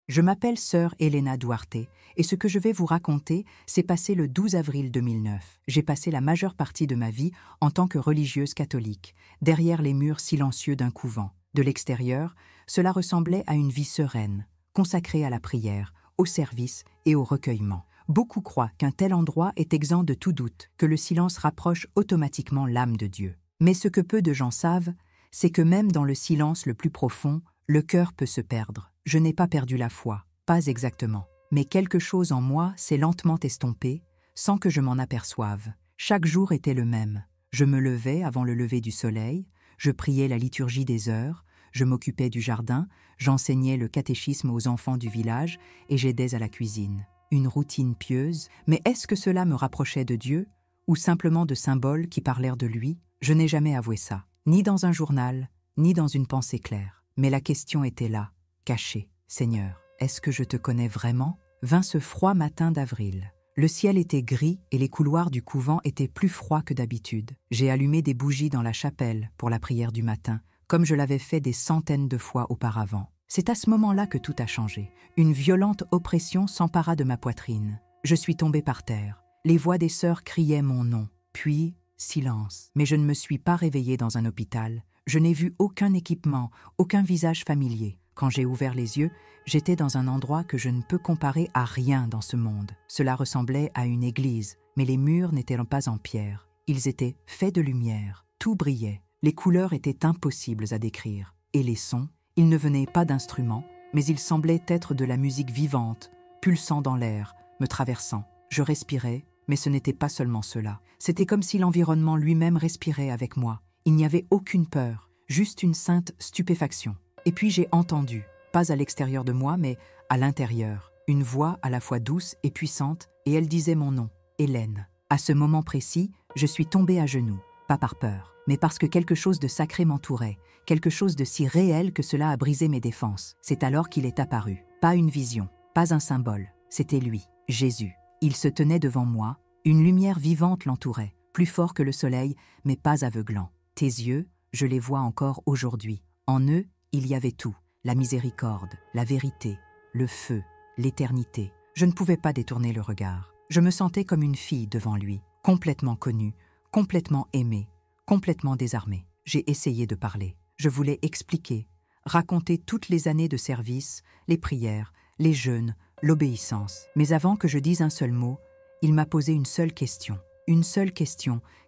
Je m'appelle sœur Elena Duarte et ce que je vais vous raconter s'est passé le 12 avril 2009. J'ai passé la majeure partie de ma vie en tant que religieuse catholique, derrière les murs silencieux d'un couvent. De l'extérieur, cela ressemblait à une vie sereine, consacrée à la prière, au service et au recueillement. Beaucoup croient qu'un tel endroit est exempt de tout doute, que le silence rapproche automatiquement l'âme de Dieu. Mais ce que peu de gens savent, c'est que même dans le silence le plus profond, le cœur peut se perdre. Je n'ai pas perdu la foi, pas exactement. Mais quelque chose en moi s'est lentement estompé, sans que je m'en aperçoive. Chaque jour était le même. Je me levais avant le lever du soleil, je priais la liturgie des heures, je m'occupais du jardin, j'enseignais le catéchisme aux enfants du village et j'aidais à la cuisine. Une routine pieuse, mais est-ce que cela me rapprochait de Dieu, ou simplement de symboles qui parlèrent de lui? Je n'ai jamais avoué ça, ni dans un journal, ni dans une pensée claire. Mais la question était là, cachée. Seigneur, est-ce que je te connais vraiment? Vint ce froid matin d'avril. Le ciel était gris et les couloirs du couvent étaient plus froids que d'habitude. J'ai allumé des bougies dans la chapelle pour la prière du matin, comme je l'avais fait des centaines de fois auparavant. C'est à ce moment-là que tout a changé. Une violente oppression s'empara de ma poitrine. Je suis tombée par terre. Les voix des sœurs criaient mon nom. Puis, silence. Mais je ne me suis pas réveillée dans un hôpital. Je n'ai vu aucun équipement, aucun visage familier. Quand j'ai ouvert les yeux, j'étais dans un endroit que je ne peux comparer à rien dans ce monde. Cela ressemblait à une église, mais les murs n'étaient pas en pierre. Ils étaient faits de lumière. Tout brillait. Les couleurs étaient impossibles à décrire. Et les sons, ils ne venaient pas d'instruments, mais ils semblaient être de la musique vivante, pulsant dans l'air, me traversant. Je respirais, mais ce n'était pas seulement cela. C'était comme si l'environnement lui-même respirait avec moi. Il n'y avait aucune peur, juste une sainte stupéfaction. Et puis j'ai entendu, pas à l'extérieur de moi, mais à l'intérieur, une voix à la fois douce et puissante, et elle disait mon nom, Hélène. À ce moment précis, je suis tombée à genoux, pas par peur, mais parce que quelque chose de sacré m'entourait, quelque chose de si réel que cela a brisé mes défenses. C'est alors qu'il est apparu. Pas une vision, pas un symbole, c'était lui, Jésus. Il se tenait devant moi, une lumière vivante l'entourait, plus fort que le soleil, mais pas aveuglant. Tes yeux, je les vois encore aujourd'hui. En eux, il y avait tout, la miséricorde, la vérité, le feu, l'éternité. Je ne pouvais pas détourner le regard. Je me sentais comme une fille devant lui, complètement connue, complètement aimée, complètement désarmée. J'ai essayé de parler. Je voulais expliquer, raconter toutes les années de service, les prières, les jeûnes, l'obéissance. Mais avant que je dise un seul mot, il m'a posé une seule question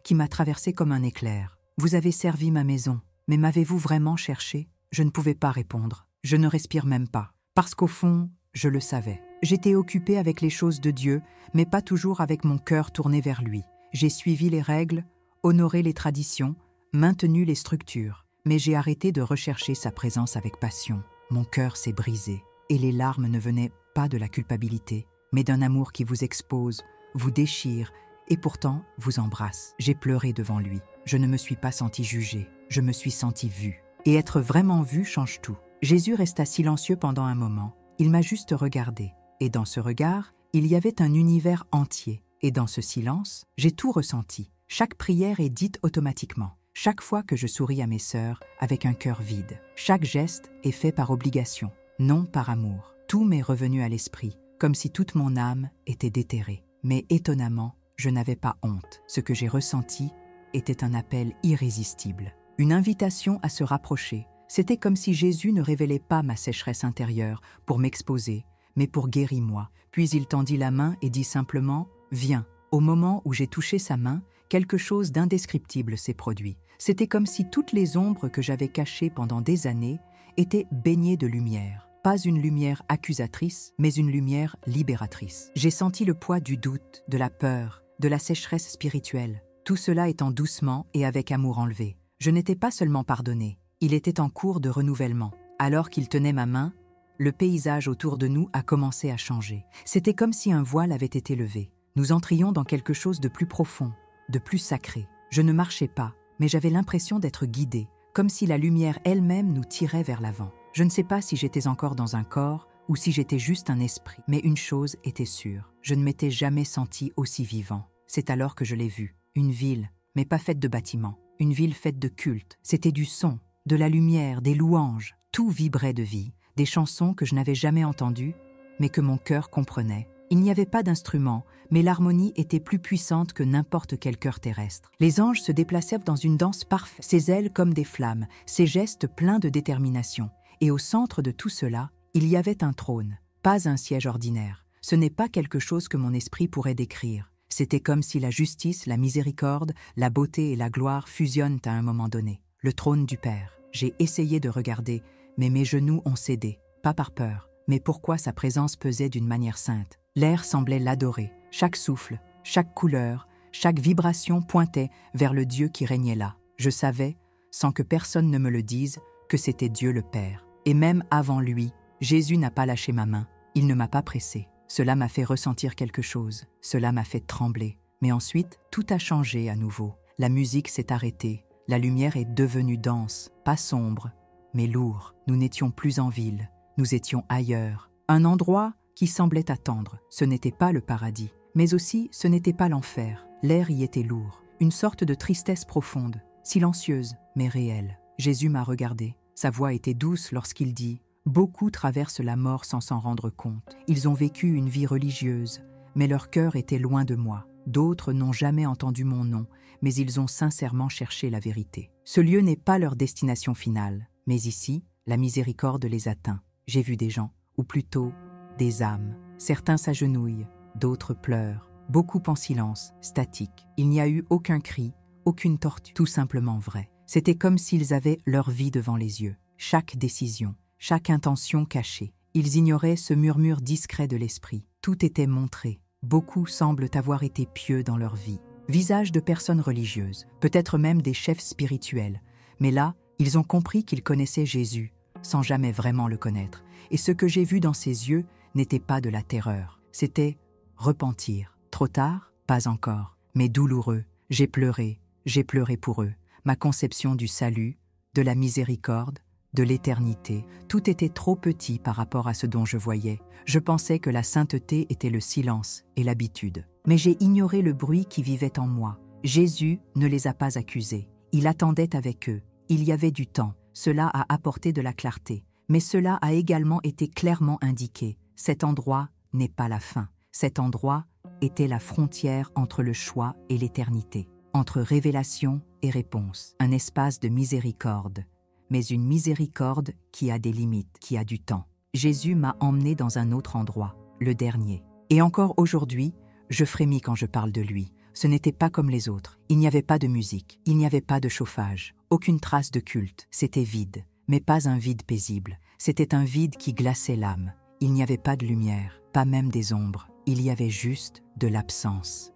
qui m'a traversé comme un éclair. Vous avez servi ma maison, mais m'avez-vous vraiment cherché? Je ne pouvais pas répondre. Je ne respire même pas. Parce qu'au fond, je le savais. J'étais occupée avec les choses de Dieu, mais pas toujours avec mon cœur tourné vers lui. J'ai suivi les règles, honoré les traditions, maintenu les structures. Mais j'ai arrêté de rechercher sa présence avec passion. Mon cœur s'est brisé. Et les larmes ne venaient pas de la culpabilité, mais d'un amour qui vous expose, vous déchire, et pourtant vous embrasse. J'ai pleuré devant lui. Je ne me suis pas sentie jugée. Je me suis sentie vue. Et être vraiment vue change tout. Jésus resta silencieux pendant un moment. Il m'a juste regardé. Et dans ce regard, il y avait un univers entier. Et dans ce silence, j'ai tout ressenti. Chaque prière est dite automatiquement. Chaque fois que je souris à mes sœurs avec un cœur vide. Chaque geste est fait par obligation, non par amour. Tout m'est revenu à l'esprit, comme si toute mon âme était déterrée. Mais étonnamment, je n'avais pas honte. Ce que j'ai ressenti était un appel irrésistible. Une invitation à se rapprocher. C'était comme si Jésus ne révélait pas ma sécheresse intérieure pour m'exposer, mais pour guérir moi. Puis il tendit la main et dit simplement « Viens ». Au moment où j'ai touché sa main, quelque chose d'indescriptible s'est produit. C'était comme si toutes les ombres que j'avais cachées pendant des années étaient baignées de lumière. Pas une lumière accusatrice, mais une lumière libératrice. J'ai senti le poids du doute, de la peur, de la sécheresse spirituelle. Tout cela étant doucement et avec amour enlevé. Je n'étais pas seulement pardonné, il était en cours de renouvellement. Alors qu'il tenait ma main, le paysage autour de nous a commencé à changer. C'était comme si un voile avait été levé. Nous entrions dans quelque chose de plus profond, de plus sacré. Je ne marchais pas, mais j'avais l'impression d'être guidée, comme si la lumière elle-même nous tirait vers l'avant. Je ne sais pas si j'étais encore dans un corps ou si j'étais juste un esprit, mais une chose était sûre, je ne m'étais jamais senti aussi vivant. C'est alors que je l'ai vu, une ville, mais pas faite de bâtiments, une ville faite de culte. C'était du son, de la lumière, des louanges, tout vibrait de vie. des chansons que je n'avais jamais entendues, mais que mon cœur comprenait. Il n'y avait pas d'instrument, mais l'harmonie était plus puissante que n'importe quel cœur terrestre. Les anges se déplacèrent dans une danse parfaite, ses ailes comme des flammes, ses gestes pleins de détermination. Et au centre de tout cela, il y avait un trône, pas un siège ordinaire. Ce n'est pas quelque chose que mon esprit pourrait décrire. C'était comme si la justice, la miséricorde, la beauté et la gloire fusionnent à un moment donné. Le trône du Père. J'ai essayé de regarder, mais mes genoux ont cédé, pas par peur, mais pourquoi sa présence pesait d'une manière sainte. L'air semblait l'adorer. Chaque souffle, chaque couleur, chaque vibration pointait vers le Dieu qui régnait là. Je savais, sans que personne ne me le dise, que c'était Dieu le Père. Et même avant lui, Jésus n'a pas lâché ma main. Il ne m'a pas pressé. Cela m'a fait ressentir quelque chose. Cela m'a fait trembler. Mais ensuite, tout a changé à nouveau. La musique s'est arrêtée. La lumière est devenue dense, pas sombre, mais lourde. Nous n'étions plus en ville. Nous étions ailleurs. Un endroit qui semblait attendre. Ce n'était pas le paradis, mais aussi ce n'était pas l'enfer. L'air y était lourd, une sorte de tristesse profonde, silencieuse, mais réelle. Jésus m'a regardé. Sa voix était douce lorsqu'il dit « Beaucoup traversent la mort sans s'en rendre compte. Ils ont vécu une vie religieuse, mais leur cœur était loin de moi. D'autres n'ont jamais entendu mon nom, mais ils ont sincèrement cherché la vérité. Ce lieu n'est pas leur destination finale, mais ici, la miséricorde les atteint. J'ai vu des gens, ou plutôt des âmes. Certains s'agenouillent, d'autres pleurent, beaucoup en silence, statique. Il n'y a eu aucun cri, aucune tortue, tout simplement vrai. C'était comme s'ils avaient leur vie devant les yeux. Chaque décision, chaque intention cachée. Ils ignoraient ce murmure discret de l'esprit. Tout était montré. Beaucoup semblent avoir été pieux dans leur vie. Visages de personnes religieuses, peut-être même des chefs spirituels. Mais là, ils ont compris qu'ils connaissaient Jésus, sans jamais vraiment le connaître. Et ce que j'ai vu dans ses yeux n'était pas de la terreur, c'était repentir. Trop tard? Pas encore, mais douloureux. J'ai pleuré pour eux. Ma conception du salut, de la miséricorde, de l'éternité, tout était trop petit par rapport à ce dont je voyais. Je pensais que la sainteté était le silence et l'habitude. Mais j'ai ignoré le bruit qui vivait en moi. Jésus ne les a pas accusés. Il attendait avec eux. Il y avait du temps. Cela a apporté de la clarté. Mais cela a également été clairement indiqué. Cet endroit n'est pas la fin. Cet endroit était la frontière entre le choix et l'éternité, entre révélation et réponse, un espace de miséricorde, mais une miséricorde qui a des limites, qui a du temps. Jésus m'a emmené dans un autre endroit, le dernier. Et encore aujourd'hui, je frémis quand je parle de lui. Ce n'était pas comme les autres. Il n'y avait pas de musique, il n'y avait pas de chauffage, aucune trace de culte. C'était vide, mais pas un vide paisible. C'était un vide qui glaçait l'âme. Il n'y avait pas de lumière, pas même des ombres. Il y avait juste de l'absence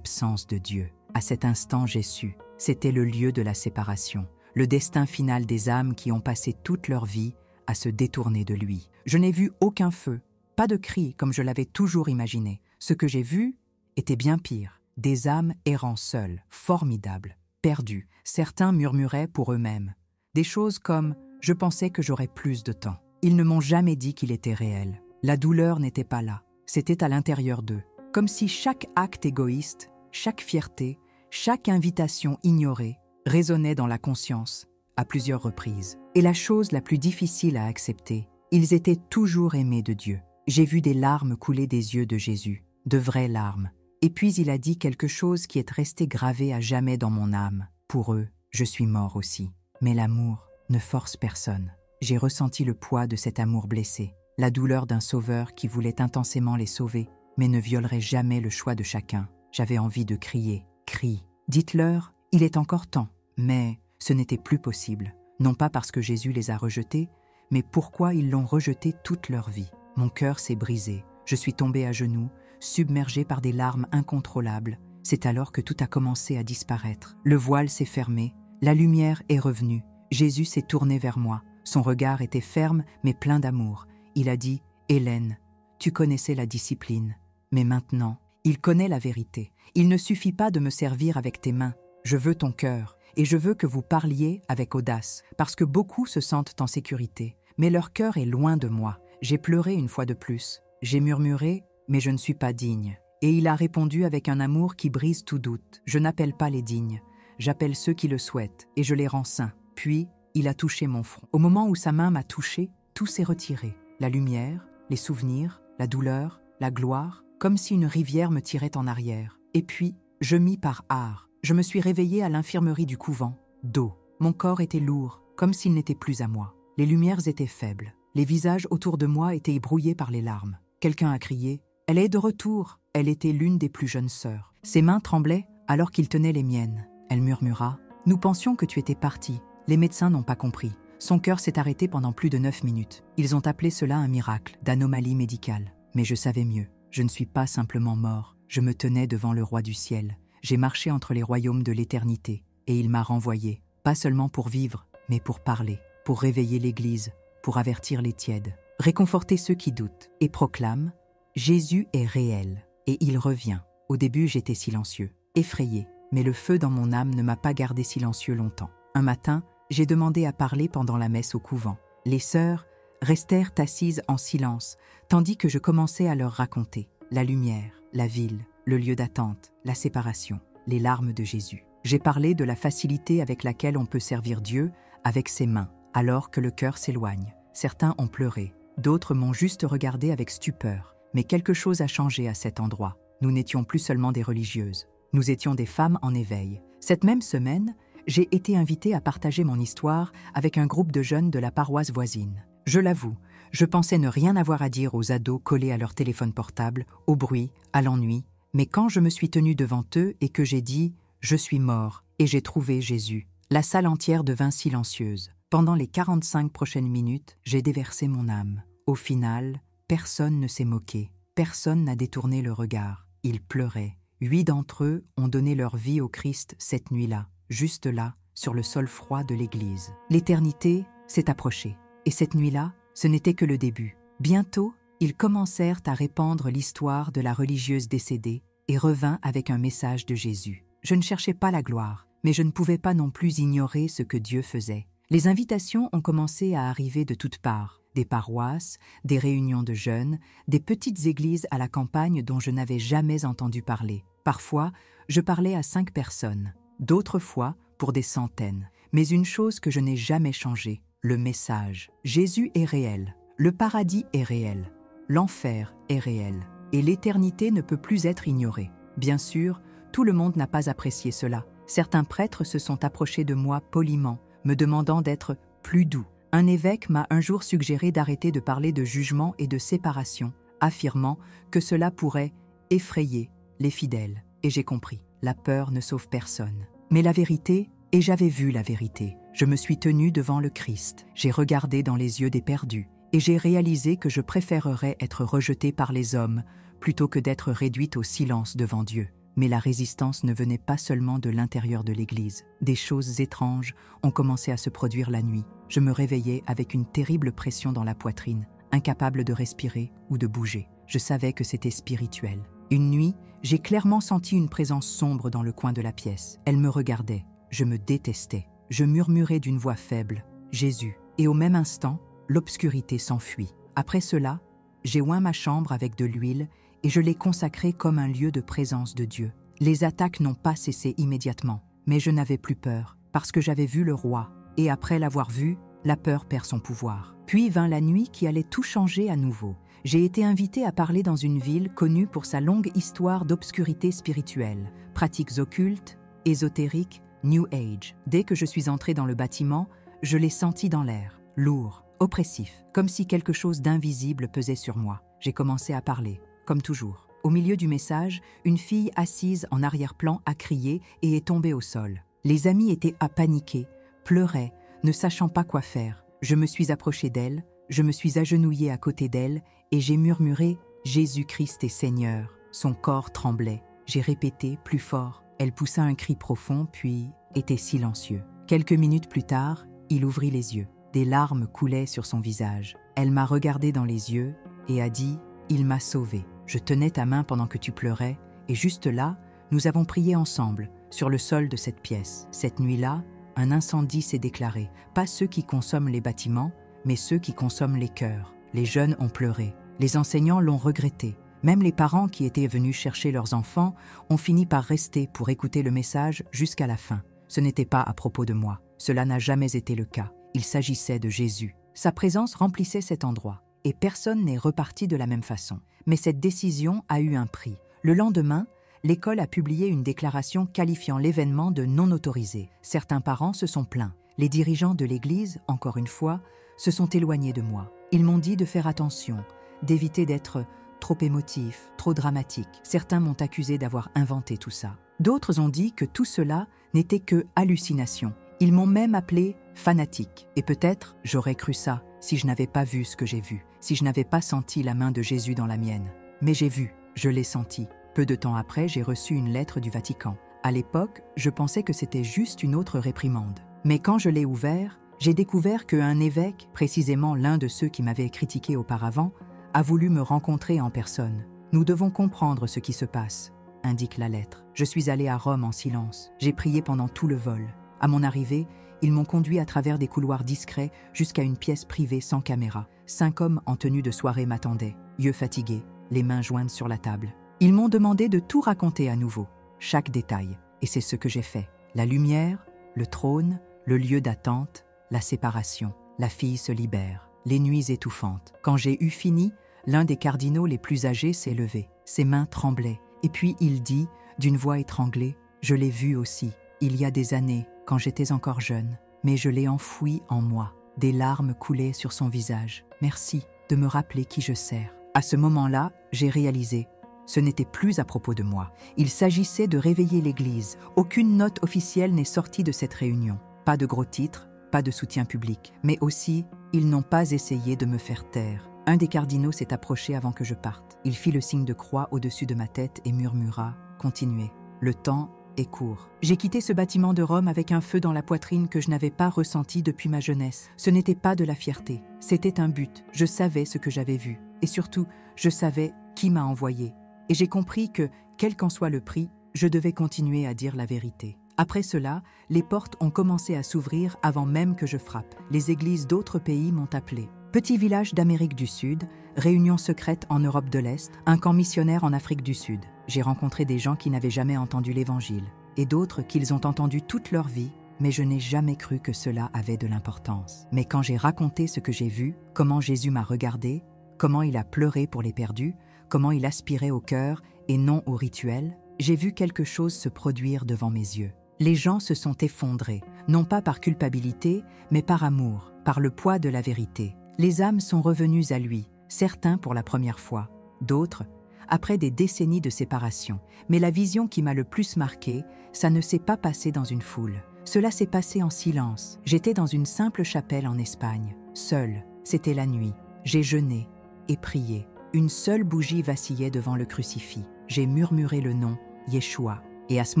de Dieu. À cet instant, j'ai su. C'était le lieu de la séparation, le destin final des âmes qui ont passé toute leur vie à se détourner de lui. Je n'ai vu aucun feu, pas de cris comme je l'avais toujours imaginé. Ce que j'ai vu était bien pire. Des âmes errant seules, formidables, perdues. Certains murmuraient pour eux-mêmes. Des choses comme « je pensais que j'aurais plus de temps ». Ils ne m'ont jamais dit qu'il était réel. La douleur n'était pas là, c'était à l'intérieur d'eux. Comme si chaque acte égoïste, chaque fierté, chaque invitation ignorée résonnait dans la conscience, à plusieurs reprises. Et la chose la plus difficile à accepter, ils étaient toujours aimés de Dieu. J'ai vu des larmes couler des yeux de Jésus, de vraies larmes. Et puis il a dit quelque chose qui est resté gravé à jamais dans mon âme. Pour eux, je suis mort aussi. Mais l'amour ne force personne. J'ai ressenti le poids de cet amour blessé, la douleur d'un sauveur qui voulait intensément les sauver, mais ne violerait jamais le choix de chacun. J'avais envie de crier, crie. Dites-leur, il est encore temps. Mais ce n'était plus possible. Non pas parce que Jésus les a rejetés, mais pourquoi ils l'ont rejeté toute leur vie. Mon cœur s'est brisé. Je suis tombé à genoux, submergé par des larmes incontrôlables. C'est alors que tout a commencé à disparaître. Le voile s'est fermé, la lumière est revenue. Jésus s'est tourné vers moi. Son regard était ferme mais plein d'amour. Il a dit « Hélène, tu connaissais la discipline, mais maintenant, il connaît la vérité. Il ne suffit pas de me servir avec tes mains. Je veux ton cœur, et je veux que vous parliez avec audace, parce que beaucoup se sentent en sécurité, mais leur cœur est loin de moi. J'ai pleuré une fois de plus. J'ai murmuré, mais je ne suis pas digne. » Et il a répondu avec un amour qui brise tout doute. « Je n'appelle pas les dignes, j'appelle ceux qui le souhaitent, et je les rends saints. » Puis, il a touché mon front. Au moment où sa main m'a touché, tout s'est retiré. La lumière, les souvenirs, la douleur, la gloire, comme si une rivière me tirait en arrière. Et puis, je mis par art. Je me suis réveillée à l'infirmerie du couvent, d'eau. Mon corps était lourd, comme s'il n'était plus à moi. Les lumières étaient faibles. Les visages autour de moi étaient brouillés par les larmes. Quelqu'un a crié « Elle est de retour !» Elle était l'une des plus jeunes sœurs. Ses mains tremblaient alors qu'il tenait les miennes. Elle murmura « Nous pensions que tu étais parti. » Les médecins n'ont pas compris. Son cœur s'est arrêté pendant plus de 9 minutes. Ils ont appelé cela un miracle, d'anomalie médicale. Mais je savais mieux. Je ne suis pas simplement mort. Je me tenais devant le roi du ciel. J'ai marché entre les royaumes de l'éternité. Et il m'a renvoyé, pas seulement pour vivre, mais pour parler, pour réveiller l'Église, pour avertir les tièdes, réconforter ceux qui doutent, et proclame « Jésus est réel, et il revient ». Au début, j'étais silencieux, effrayé, mais le feu dans mon âme ne m'a pas gardé silencieux longtemps. Un matin, j'ai demandé à parler pendant la messe au couvent. Les sœurs restèrent assises en silence, tandis que je commençais à leur raconter la lumière, la ville, le lieu d'attente, la séparation, les larmes de Jésus. J'ai parlé de la facilité avec laquelle on peut servir Dieu avec ses mains, alors que le cœur s'éloigne. Certains ont pleuré, d'autres m'ont juste regardé avec stupeur. Mais quelque chose a changé à cet endroit. Nous n'étions plus seulement des religieuses. Nous étions des femmes en éveil. Cette même semaine, j'ai été invitée à partager mon histoire avec un groupe de jeunes de la paroisse voisine. Je l'avoue, je pensais ne rien avoir à dire aux ados collés à leur téléphone portable, au bruit, à l'ennui. Mais quand je me suis tenue devant eux et que j'ai dit « Je suis mort et j'ai trouvé Jésus », la salle entière devint silencieuse. Pendant les 45 prochaines minutes, j'ai déversé mon âme. Au final, personne ne s'est moqué. Personne n'a détourné le regard. Ils pleuraient. 8 d'entre eux ont donné leur vie au Christ cette nuit-là, juste là, sur le sol froid de l'église. L'éternité s'est approchée. Et cette nuit-là, ce n'était que le début. Bientôt, ils commencèrent à répandre l'histoire de la religieuse décédée et revint avec un message de Jésus. Je ne cherchais pas la gloire, mais je ne pouvais pas non plus ignorer ce que Dieu faisait. Les invitations ont commencé à arriver de toutes parts. Des paroisses, des réunions de jeunes, des petites églises à la campagne dont je n'avais jamais entendu parler. Parfois, je parlais à 5 personnes, d'autres fois pour des centaines. Mais une chose que je n'ai jamais changée, le message. Jésus est réel, le paradis est réel, l'enfer est réel, et l'éternité ne peut plus être ignorée. Bien sûr, tout le monde n'a pas apprécié cela. Certains prêtres se sont approchés de moi poliment, me demandant d'être plus doux. Un évêque m'a un jour suggéré d'arrêter de parler de jugement et de séparation, affirmant que cela pourrait effrayer les fidèles. Et j'ai compris, la peur ne sauve personne. Mais la vérité, et j'avais vu la vérité, je me suis tenue devant le Christ, j'ai regardé dans les yeux des perdus, et j'ai réalisé que je préférerais être rejetée par les hommes plutôt que d'être réduite au silence devant Dieu. Mais la résistance ne venait pas seulement de l'intérieur de l'Église. Des choses étranges ont commencé à se produire la nuit. Je me réveillais avec une terrible pression dans la poitrine, incapable de respirer ou de bouger. Je savais que c'était spirituel. Une nuit, j'ai clairement senti une présence sombre dans le coin de la pièce. Elle me regardait. Je me détestais. Je murmurais d'une voix faible « Jésus ». Et au même instant, l'obscurité s'enfuit. Après cela, j'ai oint ma chambre avec de l'huile et je l'ai consacrée comme un lieu de présence de Dieu. Les attaques n'ont pas cessé immédiatement, mais je n'avais plus peur, parce que j'avais vu le roi, et après l'avoir vu, la peur perd son pouvoir. Puis vint la nuit qui allait tout changer à nouveau. J'ai été invitée à parler dans une ville connue pour sa longue histoire d'obscurité spirituelle, pratiques occultes, ésotériques, New Age. Dès que je suis entrée dans le bâtiment, je l'ai senti dans l'air, lourd, oppressif, comme si quelque chose d'invisible pesait sur moi. J'ai commencé à parler. Comme toujours. Au milieu du message, une fille assise en arrière-plan a crié et est tombée au sol. Les amis étaient paniqués, pleuraient, ne sachant pas quoi faire. Je me suis approchée d'elle, je me suis agenouillée à côté d'elle et j'ai murmuré « Jésus-Christ est Seigneur ». Son corps tremblait. J'ai répété plus fort. Elle poussa un cri profond puis était silencieux. Quelques minutes plus tard, il ouvrit les yeux. Des larmes coulaient sur son visage. Elle m'a regardé dans les yeux et a dit « Il m'a sauvée ». Je tenais ta main pendant que tu pleurais, et juste là, nous avons prié ensemble, sur le sol de cette pièce. Cette nuit-là, un incendie s'est déclaré. Pas ceux qui consomment les bâtiments, mais ceux qui consomment les cœurs. Les jeunes ont pleuré. Les enseignants l'ont regretté. Même les parents qui étaient venus chercher leurs enfants ont fini par rester pour écouter le message jusqu'à la fin. Ce n'était pas à propos de moi. Cela n'a jamais été le cas. Il s'agissait de Jésus. Sa présence remplissait cet endroit, et personne n'est reparti de la même façon. Mais cette décision a eu un prix. Le lendemain, l'école a publié une déclaration qualifiant l'événement de non autorisé. Certains parents se sont plaints. Les dirigeants de l'église, encore une fois, se sont éloignés de moi. Ils m'ont dit de faire attention, d'éviter d'être trop émotif, trop dramatique. Certains m'ont accusé d'avoir inventé tout ça. D'autres ont dit que tout cela n'était que hallucination. Ils m'ont même appelé fanatique. Et peut-être j'aurais cru ça si je n'avais pas vu ce que j'ai vu, si je n'avais pas senti la main de Jésus dans la mienne. Mais j'ai vu, je l'ai senti. Peu de temps après, j'ai reçu une lettre du Vatican. À l'époque, je pensais que c'était juste une autre réprimande. Mais quand je l'ai ouvert, j'ai découvert qu'un évêque, précisément l'un de ceux qui m'avaient critiqué auparavant, a voulu me rencontrer en personne. Nous devons comprendre ce qui se passe, indique la lettre. Je suis allé à Rome en silence. J'ai prié pendant tout le vol. À mon arrivée, ils m'ont conduit à travers des couloirs discrets jusqu'à une pièce privée sans caméra. 5 hommes en tenue de soirée m'attendaient, yeux fatigués, les mains jointes sur la table. Ils m'ont demandé de tout raconter à nouveau, chaque détail, et c'est ce que j'ai fait. La lumière, le trône, le lieu d'attente, la séparation. La fille se libère, les nuits étouffantes. Quand j'ai eu fini, l'un des cardinaux les plus âgés s'est levé. Ses mains tremblaient, et puis il dit, d'une voix étranglée, « Je l'ai vu aussi, il y a des années, quand j'étais encore jeune, mais je l'ai enfoui en moi. » Des larmes coulaient sur son visage. « Merci de me rappeler qui je sers. » À ce moment-là, j'ai réalisé, ce n'était plus à propos de moi. Il s'agissait de réveiller l'Église. Aucune note officielle n'est sortie de cette réunion. Pas de gros titres, pas de soutien public. Mais aussi, ils n'ont pas essayé de me faire taire. Un des cardinaux s'est approché avant que je parte. Il fit le signe de croix au-dessus de ma tête et murmura « Continuez. Le temps est court. » J'ai quitté ce bâtiment de Rome avec un feu dans la poitrine que je n'avais pas ressenti depuis ma jeunesse. Ce n'était pas de la fierté, c'était un but. Je savais ce que j'avais vu. Et surtout, je savais qui m'a envoyé. Et j'ai compris que, quel qu'en soit le prix, je devais continuer à dire la vérité. Après cela, les portes ont commencé à s'ouvrir avant même que je frappe. Les églises d'autres pays m'ont appelé. Petit village d'Amérique du Sud, réunion secrète en Europe de l'Est, un camp missionnaire en Afrique du Sud. J'ai rencontré des gens qui n'avaient jamais entendu l'Évangile, et d'autres qu'ils ont entendu toute leur vie, mais je n'ai jamais cru que cela avait de l'importance. Mais quand j'ai raconté ce que j'ai vu, comment Jésus m'a regardé, comment il a pleuré pour les perdus, comment il aspirait au cœur et non au rituel, j'ai vu quelque chose se produire devant mes yeux. Les gens se sont effondrés, non pas par culpabilité, mais par amour, par le poids de la vérité. Les âmes sont revenues à lui, certains pour la première fois, d'autres après des décennies de séparation. Mais la vision qui m'a le plus marqué, ça ne s'est pas passé dans une foule. Cela s'est passé en silence. J'étais dans une simple chapelle en Espagne, seule. C'était la nuit. J'ai jeûné et prié. Une seule bougie vacillait devant le crucifix. J'ai murmuré le nom, Yeshua. Et à ce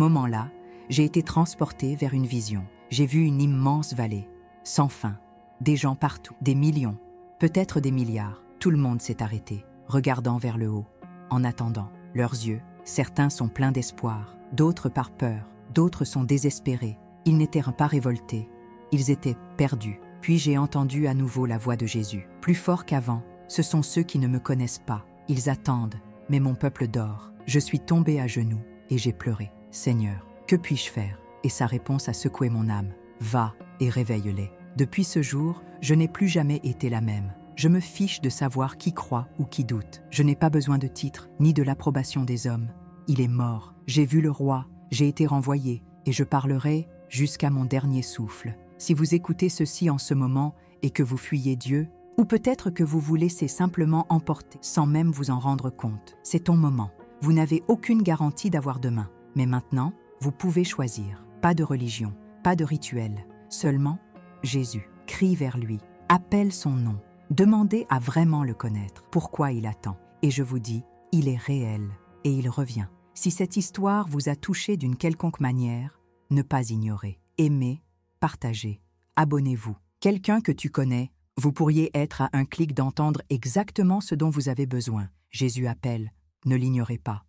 moment-là, j'ai été transporté vers une vision. J'ai vu une immense vallée, sans fin. Des gens partout, des millions, peut-être des milliards. Tout le monde s'est arrêté, regardant vers le haut, en attendant. Leurs yeux, certains sont pleins d'espoir, d'autres par peur, d'autres sont désespérés. Ils n'étaient pas révoltés, ils étaient perdus. Puis j'ai entendu à nouveau la voix de Jésus. Plus fort qu'avant, ce sont ceux qui ne me connaissent pas. Ils attendent, mais mon peuple dort. Je suis tombé à genoux et j'ai pleuré. Seigneur, que puis-je faire? Et sa réponse a secoué mon âme. Va et réveille-les. Depuis ce jour, je n'ai plus jamais été la même. Je me fiche de savoir qui croit ou qui doute. Je n'ai pas besoin de titre, ni de l'approbation des hommes. Il est mort. J'ai vu le roi, j'ai été renvoyé, et je parlerai jusqu'à mon dernier souffle. Si vous écoutez ceci en ce moment et que vous fuyez Dieu, ou peut-être que vous vous laissez simplement emporter sans même vous en rendre compte, c'est ton moment. Vous n'avez aucune garantie d'avoir demain. Mais maintenant, vous pouvez choisir. Pas de religion, pas de rituel. Seulement, Jésus. Crie vers lui. Appelle son nom. Demandez à vraiment le connaître. Pourquoi il attend? Et je vous dis, il est réel et il revient. Si cette histoire vous a touché d'une quelconque manière, ne pas ignorer. Aimez, partagez, abonnez-vous. Quelqu'un que tu connais, vous pourriez être à un clic d'entendre exactement ce dont vous avez besoin. Jésus appelle, ne l'ignorez pas.